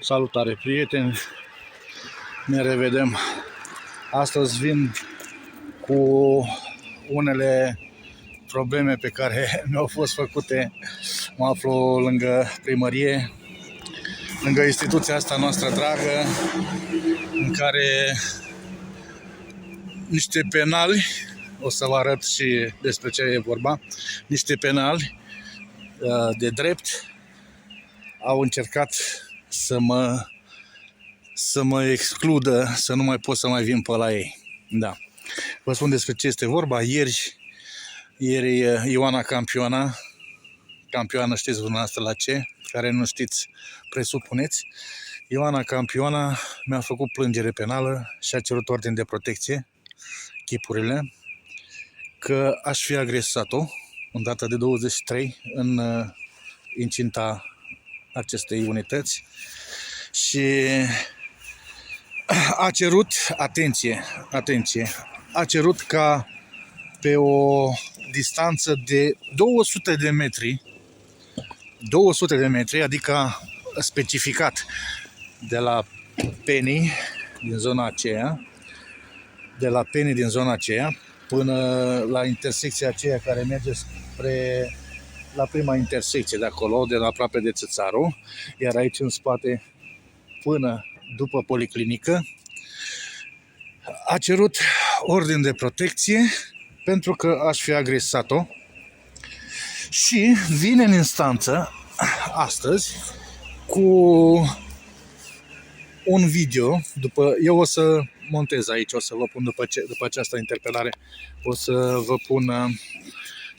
Salutare, prieteni! Ne revedem. Astăzi vin cu unele probleme pe care mi-au fost făcute. Mă aflu lângă primărie, lângă instituția asta noastră dragă, în care niște penali, o să vă arăt și despre ce e vorba, niște penali de drept au încercat să mă excludă, să nu mai pot să mai vin pe la ei. Da. Vă spun despre ce este vorba. Ieri Ioana Campioana, știți dumneavoastră la ce, care nu știți, presupuneți. Ioana Campioana mi-a făcut plângere penală și a cerut ordin de protecție, chipurile, că aș fi agresat-o în data de 23 în incinta acestei unități și a cerut, atenție, a cerut ca pe o distanță de 200 de metri, adică specificat de la penii din zona aceea, până la intersecția aceea care merge spre la prima intersecție de acolo, de la aproape de Țățaru, iar aici în spate până după policlinică, a cerut ordin de protecție pentru că aș fi agresat-o și vine în instanță astăzi cu un video. Eu o să montez aici, o să vă pun după această interpelare, o să vă pun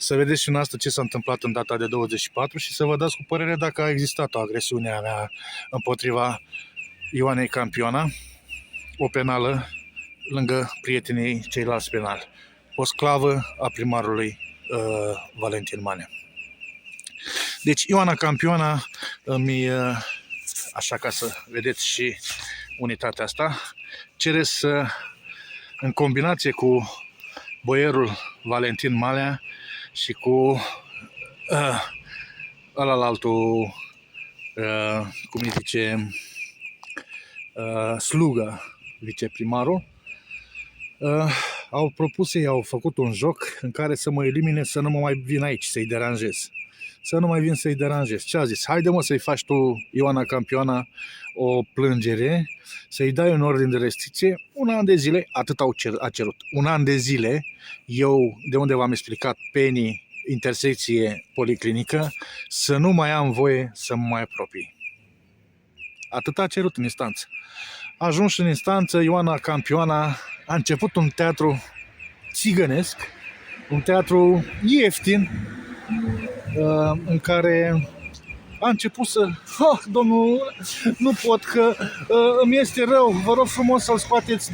să vedeți și noastră ce s-a întâmplat în data de 24 și să vă dați cu părere dacă a existat o agresiune a mea împotriva Ioanei Campioana, o penală lângă prietenii ceilalți penali, o sclavă a primarului Valentin Manea. Deci Ioana Campioana așa ca să vedeți și unitatea asta, cere să, în combinație cu boierul Valentin Manea și cu ălalaltul, cum îi zice, slugă, viceprimarul, au propus, ei au făcut un joc în care să mă elimine, să nu mă mai vin aici, să-i deranjez. Să nu mai vin să-i deranjez. Ce a zis? Haide mă să-i faci tu, Ioana Campioana, o plângere, să-i dai un ordin de restricție, un an de zile, atât a cerut. Un an de zile, eu, de unde v-am explicat, penii, intersecție, policlinică, să nu mai am voie să mă mai apropii. Atât a cerut în instanță. A ajuns în instanță, Ioana Campioana a început un teatru țigănesc, un teatru ieftin, în care a început să... domnul, nu pot, că îmi este rău, vă rog frumos să-l scoateți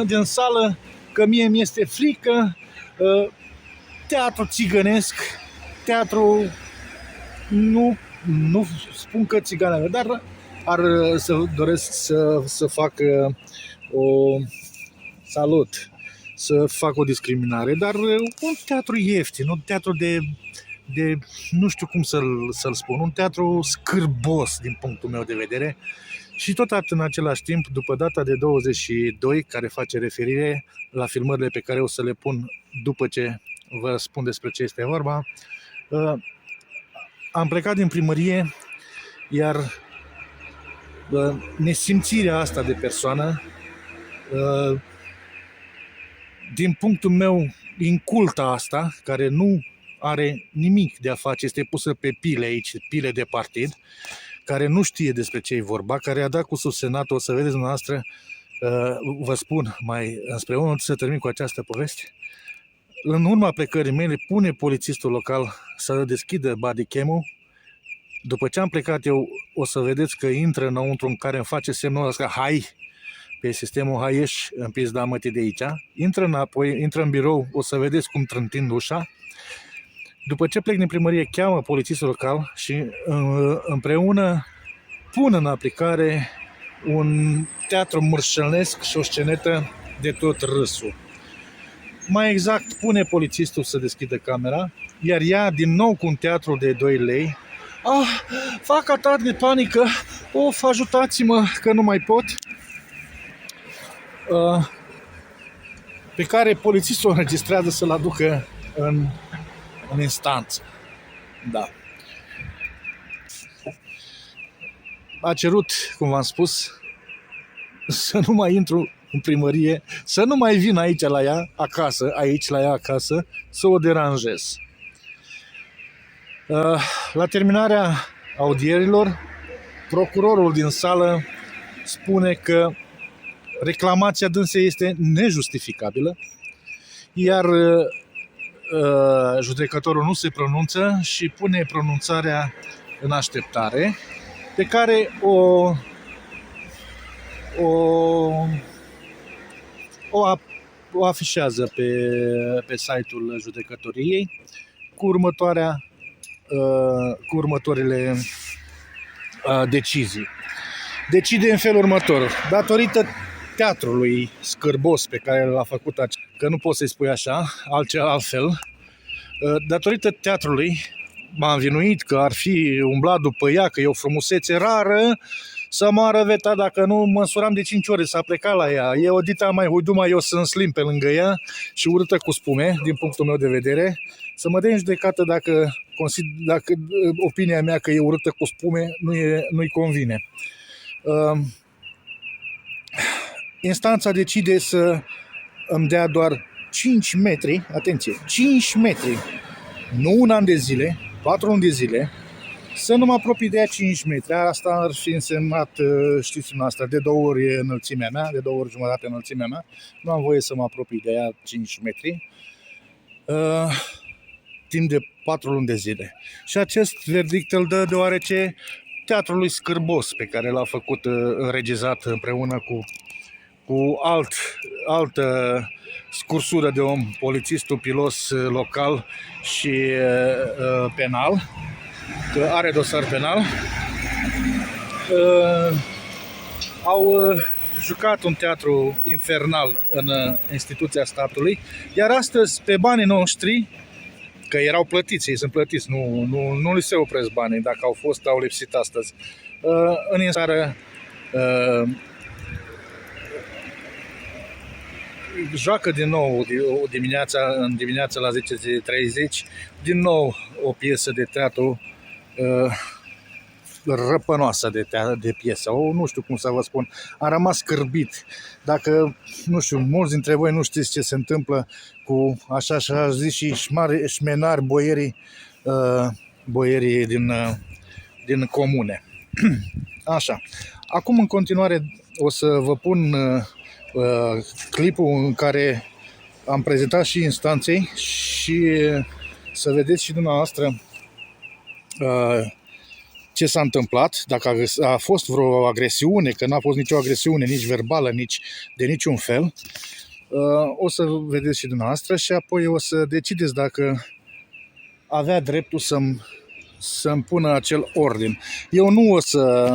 din sală, că mie mi este frică. Teatru țigănesc, teatru, nu spun că țigană, dar doresc să fac să fac o discriminare, dar un teatru ieftin, un teatru de nu știu cum să-l spun, un teatru scârbos din punctul meu de vedere și tot în același timp, după data de 22, care face referire la filmările pe care o să le pun după ce vă spun despre ce este vorba, am plecat din primărie, iar nesimțirea asta de persoană, din punctul meu, inculta asta, care nu are nimic de a face, este pusă pe pile aici, pile de partid, care nu știe despre ce e vorba, care a dat cu subsenatul, o să vedeți dumneavoastră, vă spun mai înspre unul, să termin cu această poveste. În urma plecării mele, pune polițistul local să deschidă bodycam-ul. După ce am plecat eu, o să vedeți că intră înăuntru, în care îmi face semnul ăsta, hai, pe sistemul hai ieși în pizda mătii de aici. Intră înapoi, intră în birou, o să vedeți cum trântind ușa. După ce plec din primărie, cheamă polițistul local și împreună pun în aplicare un teatru mărșălnesc și o scenetă de tot râsul. Mai exact, pune polițistul să deschidă camera, iar ea, din nou cu un teatru de 2 lei, fac atac de panică, Of, ajutați-mă că nu mai pot. Pe care polițistul o înregistrează să-l aducă în instanță. Da. A cerut, cum v-am spus, să nu mai intru în primărie, să nu mai vin aici la ea acasă, să o deranjez. La terminarea audierilor, procurorul din sală spune că reclamația dânsei este nejustificabilă, iar judecătorul nu se pronunță și pune pronunțarea în așteptare, pe care o afișează pe site-ul judecătoriei cu următoarele decizii. Decide în felul următor: datorită teatrului scârbos pe care l-a făcut, că nu poți să-i spui așa, altfel, datorită teatrului m-a învinuit că ar fi umblat după ea, că e o frumusețe rară, să moară Veta, dacă nu măsuram de 5 ore, s-a plecat la ea. E o dita mai huiduma, eu sunt slim pe lângă ea și urâtă cu spume, din punctul meu de vedere. Să mă dea în judecată dacă opinia mea că e urâtă cu spume nu-i convine. Instanța decide să îmi dea doar 5 metri, atenție, 5 metri, nu un an de zile, 4 luni de zile, să nu mă apropii de ea 5 metri. Asta ar fi însemnat, știți dumneavoastră, de 2 ori înălțimea mea, de 2 ori jumătate înălțimea mea. Nu am voie să mă apropii de ea 5 metri. Timp de 4 luni de zile. Și acest verdict îl dă deoarece teatrului scârbos pe care l-a făcut înregizat împreună cu altă scursură de om, polițistul pilos local și penal, că are dosar penal, au jucat un teatru infernal în instituția statului, iar astăzi, pe banii noștri, că erau plătiți, ei sunt plătiți, nu li se opresc banii, dacă au lipsit astăzi, în țară joacă din nou în dimineața la 10:30, din nou o piesă de teatru răpănoasă de piesă. Nu știu cum să vă spun, am rămas scârbit. Dacă, nu știu, mulți dintre voi nu știți ce se întâmplă cu așa zis și șmenari boierii din comune. Așa. Acum, în continuare, o să vă pun clipul în care am prezentat și instanței și să vedeți și dumneavoastră ce s-a întâmplat, dacă a fost vreo agresiune, că n-a fost nicio agresiune, nici verbală, nici de niciun fel. O să vedeți și dumneavoastră și apoi o să decideți dacă avea dreptul să-mi pună acel ordin. Eu nu o să...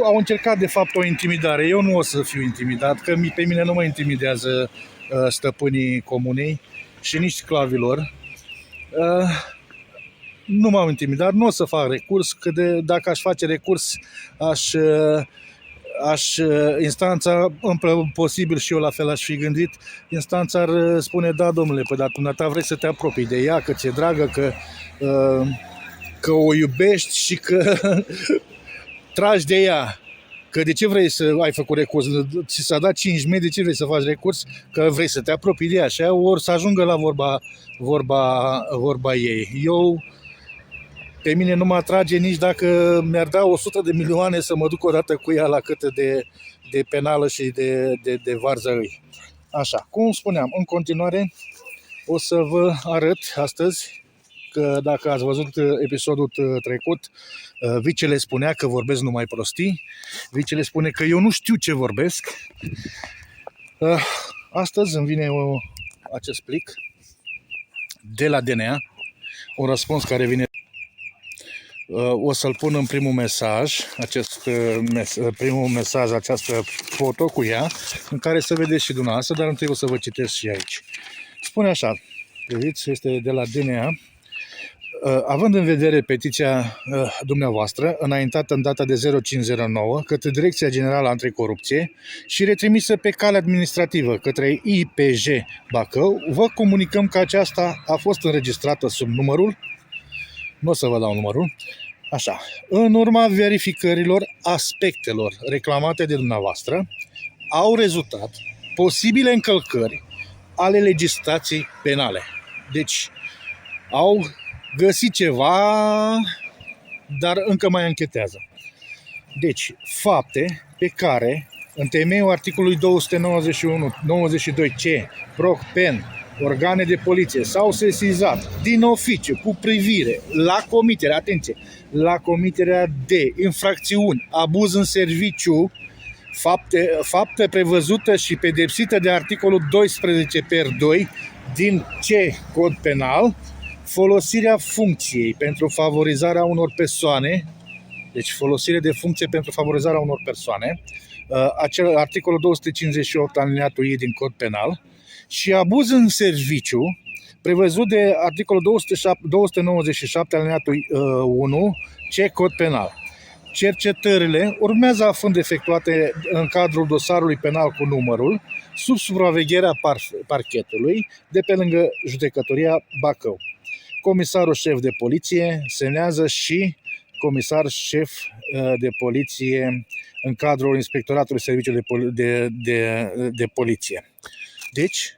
Au încercat de fapt o intimidare. Eu nu o să fiu intimidat, că pe mine nu mă intimidează stăpânii comunei și nici sclavilor. Nu m-am intimidat, nu o să fac recurs, că dacă aș face recurs, instanța, posibil și eu la fel aș fi gândit, instanța ar spune: da, domnule, păi dar dumneata vrei să te apropii de ea, că ți-e dragă, că o iubești și că tragi de ea. Că de ce vrei să ai făcut recurs? Ți s-a dat 5.000, de ce vrei să faci recurs? Că vrei să te apropii de ea. Și ori să ajungă la vorba ei. Pe mine nu mă atrage nici dacă mi-ar da 100 de milioane să mă duc odată cu ea la câtă de penală și de varză îi. Așa, cum spuneam, în continuare o să vă arăt astăzi că, dacă ați văzut episodul trecut, Vicele spunea că vorbesc numai prostii. Vicele spune că eu nu știu ce vorbesc. Astăzi îmi vine acest plic de la DNA, un răspuns care vine. O să-l pun în primul mesaj, această foto cu ea, în care să vedeți și dumneavoastră, dar întâi o să vă citesc și aici. Spune așa, vedeți, este de la DNA. Având în vedere petiția dumneavoastră, înaintată în data de 0509 către Direcția Generală Anticorupție și retrimisă pe cale administrativă către IPJ Bacău, vă comunicăm că aceasta a fost înregistrată sub numărul, nu o să vă dau numărul, așa, în urma verificărilor aspectelor reclamate de dumneavoastră, au rezultat posibile încălcări ale legislației penale. Deci, au găsit ceva, dar încă mai anchetează. Deci, fapte pe care, în temeiul articolului 291-92C, PROC, PEN, organe de poliție s-au sesizat din oficiu cu privire la comiterea, atenție, la comiterea de infracțiuni, abuz în serviciu, fapte prevăzută și pedepsită de articolul 12/2 din C Cod Penal, folosirea funcției pentru favorizarea unor persoane, deci folosire de funcție pentru favorizarea unor persoane, acel articolul 258 alineatul I din Cod Penal, și abuz în serviciu, prevăzut de articolul 297 alineatul 1 C Cod Penal. Cercetările urmează a fi efectuate în cadrul dosarului penal cu numărul, sub supravegherea parchetului, de pe lângă Judecătoria Bacău. Comisarul șef de poliție semnează și comisar șef de poliție în cadrul Inspectoratului Serviciului de Poliție. Deci,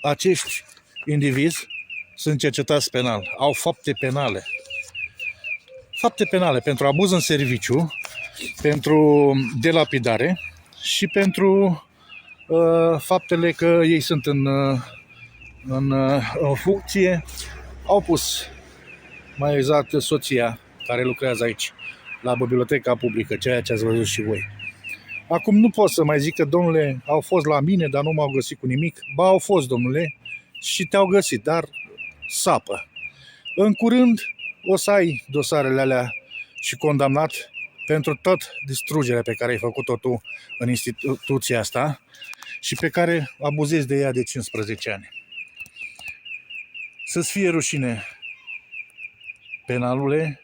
acești indivizi sunt cercetați penal, au fapte penale. Fapte penale pentru abuz în serviciu, pentru delapidare și pentru faptele că ei sunt în funcție, au pus, mai exact, soția care lucrează aici, la biblioteca publică, ceea ce ați văzut și voi. Acum nu pot să mai zic că, domnule, au fost la mine, dar nu m-au găsit cu nimic. Ba, au fost, domnule, și te-au găsit, dar sapă. În curând o să ai dosarele alea și condamnat pentru tot distrugerea pe care ai făcut-o tu în instituția asta și pe care abuzezi de ea de 15 ani. Să-ți fie rușine, penalule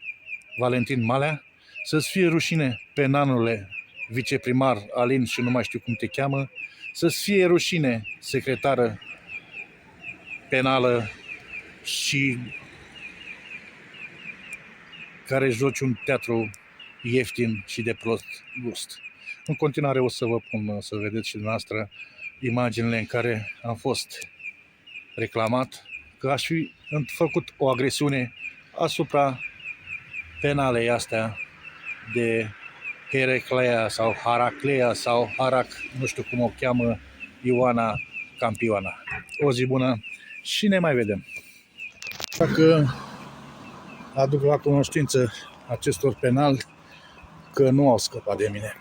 Valentin Malea, să-ți fie rușine, penalule viceprimar Alin și nu mai știu cum te cheamă, să-ți fie rușine, secretară penală și care joci un teatru ieftin și de prost gust. În continuare o să vă pun să vedeți și dumneavoastră imaginile în care am fost reclamat că aș fi făcut o agresiune asupra penalei astea de Heraclea sau Haraclea sau Harac, nu știu cum o cheamă, Ioana Campioana. O zi bună și ne mai vedem. Dacă aduc la cunoștință acestor penali că nu au scăpat de mine.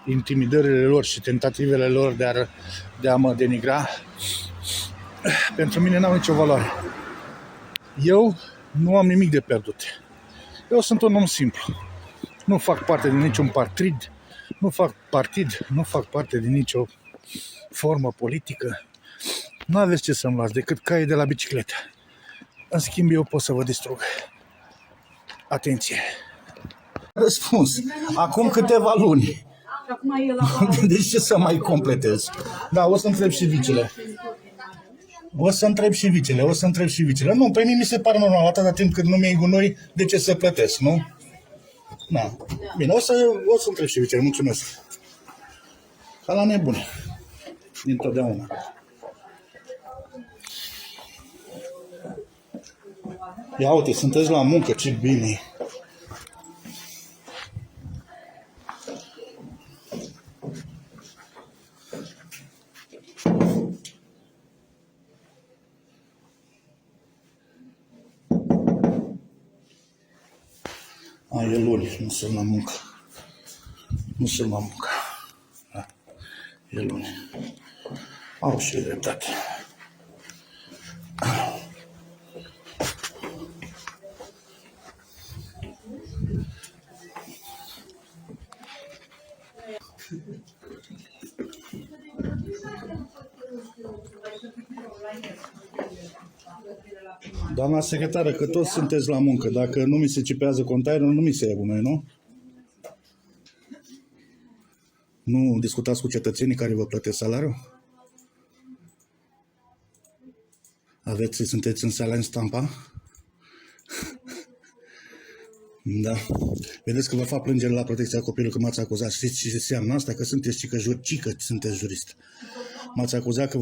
Intimidările lor și tentativele lor de a mă denigra, pentru mine n-au nicio valoare. Eu nu am nimic de pierdut. Eu sunt un om simplu. Nu fac parte din niciun partid, nu fac parte din nicio formă politică. Nu aveți ce să-mi luați decât caii de la bicicletă. În schimb, eu pot să vă distrug. Atenție! Răspuns. Acum câteva luni. Deci ce să mai completez? Da, o să întreb și vicele. O să întreb și vicele. Nu, pe mine mi se pare normal, atâta timp cât nu mi-ai gunoi, de ce să plătesc, nu? Da. Bine, o să întreb și vicele, mulțumesc. Ca la nebune. Dintotdeauna. Ia uite, sunteți la muncă, ce bine. E luni, nu sunt la muncă. Da. E luni. Au și dreptate. Doamna secretară, că toți sunteți la muncă. Dacă nu mi se cipează containerul, nu mi se ia cu noi, nu? Nu discutați cu cetățenii care vă plătesc salariul? Sunteți în sala în stampa? Da. Vedeți că vă fac plângere la protecția copilului că m-ați acuzat. Știți ce înseamnă asta? Că sunteți cică sunteți jurist. M-ați acuzat că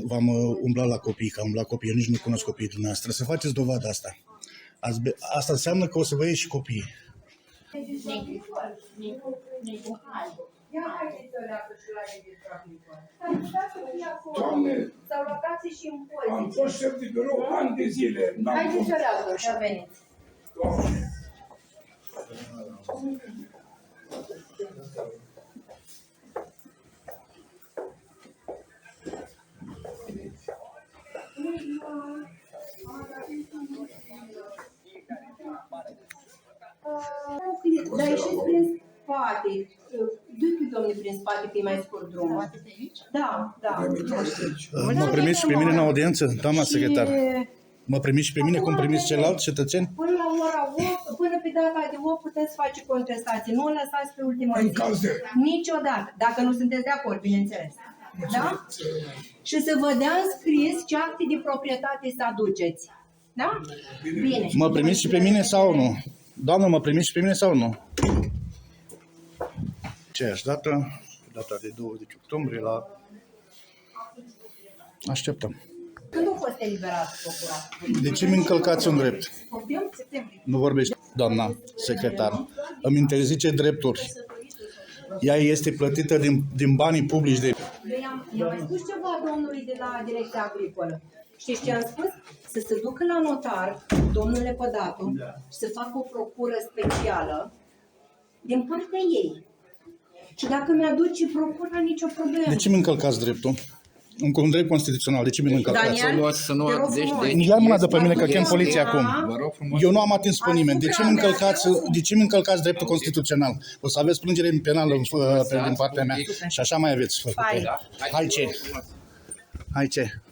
v-am umblat la copii, că am umblat copii. Eu nici nu cunosc copiii dumneavoastră. Să faceți dovadă asta. Asta înseamnă că o să vă ieși și copiii. Doamne, am fost șef de birou ani de zile. Haideți să leagă și veniți. Dar ieșiți prin spate. Du-te, domnule, prin spate, că e mai scurt drumul. Da, da. Mă primiți și pe mine în audiență, doamna secretar? Mă primiți și pe mine cum primiți celălalt cetățeni? Până la ora 8, până pe data de 8 puteți face contestații. Nu o lăsați pe ultima zi. Niciodată. Dacă nu sunteți de acord, bineînțeles. Da? Și să vă dea scris ce acte de proprietate să aduceți. Da? Bine. Mă primiți și pe mine sau nu? Doamnă, mă primiți și pe mine sau nu? Aceeași dată, data de 20 octombrie la... Așteptăm. Când a fost eliberat procuratul? De ce mi încălcați un drept? Poftim? Septembrie. Nu vorbești, doamna secretar. Îmi interzice drepturi. Ea este plătită din banii publici de... Eu am mai spus ceva domnului de la Direcția Agricolă. Știți ce am spus? Să se ducă la notar, domnule Pădatu, și să facă o procură specială din partea ei. Și dacă mi-aduce procura, nicio problemă. De ce mi încălcați dreptul? Un drept constituțional, de ce mi încălcați? Daniel, Să nu deci Ia mâna de pe mine că chem poliția acum. vă rog frumos. Eu nu am atins pe nimeni. De ce mi încălcați dreptul constituțional? O să aveți plângere penală din partea mea și așa mai aveți făcut. Hai. Hai ce?